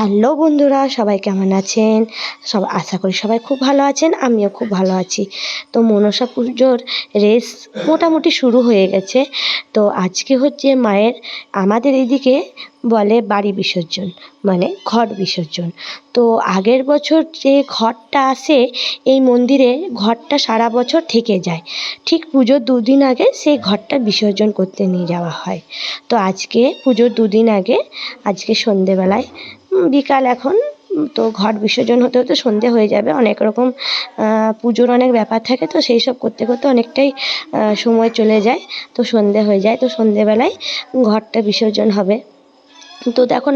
Hello বন্ধুরা, সবাই কেমন আছেন? আশা করি সবাই খুব ভালো আছেন। আমিও খুব ভালো আছি। তো মনসা পুজোর রেস মোটামুটি শুরু হয়ে গেছে। তো আজকে হচ্ছে মায়ের, আমাদের এদিকে বলে বাড়ি বিসর্জন, মানে ঘট বিসর্জন। তো আগের বছর যে ঘটটা আসে এই মন্দিরে, ঘটটা সারা বছর থেকে যায়। ঠিক পুজোর দুদিন আগে সেই ঘটটা বিসর্জন করতে নিয়ে যাওয়া হয়। তো আজকে পুজোর দুদিন আগে, আজকে সন্ধেবেলায়, বিকাল এখন, তো ঘট বিসর্জন হতে হতে সন্ধে হয়ে যাবে। অনেক রকম পুজোর অনেক ব্যাপার থাকে, তো সেই সব করতে করতে অনেকটাই সময় চলে যায়, তো সন্ধে হয়ে যায়। তো সন্ধেবেলায় ঘটটা বিসর্জন হবে। তো দেখো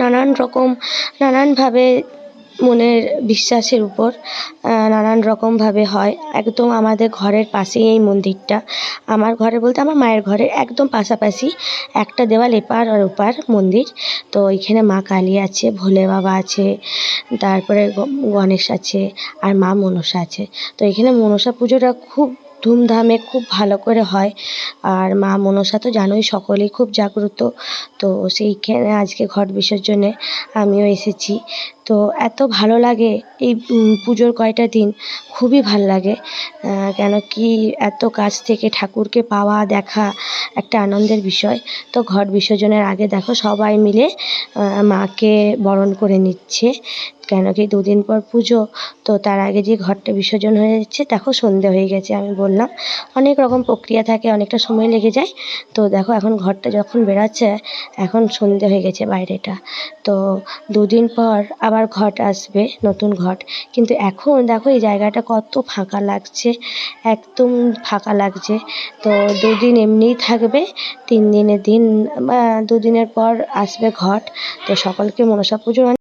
নানানভাবে মনের বিশ্বাসের উপর নানান রকমভাবে হয়। একদম আমাদের ঘরের পাশেই এই মন্দিরটা। আমার ঘরে বলতে আমার মায়ের ঘরের একদম পাশাপাশি, একটা দেওয়াল এপার আর ওপার মন্দির। তো এখানে মা কালী আছে, ভোলে বাবা আছে, তারপরে গণেশ আছে, আর মা মনসা আছে। তো এখানে মনসা পুজোটা খুব ধুমধামে খুব ভালো করে হয়। আর মা মনসা তো জানোই, সকলেই খুব জাগ্রত। তো সেইখানে আজকে ঘট বিসর্জনে আমিও এসেছি। তো এত ভালো লাগে এই পুজোর কয়টা দিন, খুবই ভাল লাগে। কেন কি, এত কাছ থেকে ঠাকুরকে পাওয়া দেখা একটা আনন্দের বিষয়। তো ঘট বিসর্জনের আগে দেখো সবাই মিলে মাকে বরণ করে নিচ্ছে। কেন কি, দুদিন পর পুজো, তো তার আগে যে ঘরটা বিসর্জন হয়ে যাচ্ছে, দেখো সন্ধে হয়ে গেছে। আমি বললাম অনেক রকম প্রক্রিয়া থাকে, অনেকটা সময় লেগে যায়। তো দেখো এখন ঘরটা যখন বেরাচ্ছে, এখন সন্ধে হয়ে গেছে বাইরেটা। তো দুদিন পর আবার ঘট আসবে, নতুন ঘট। কিন্তু এখন দেখো এই জায়গাটা কত ফাঁকা লাগছে, একদম ফাঁকা লাগছে। তো দুদিন এমনিই থাকবে, তিন দিনের দিন বা দুদিনের পর আসবে ঘট। তো সকলকে মনসা পুজোর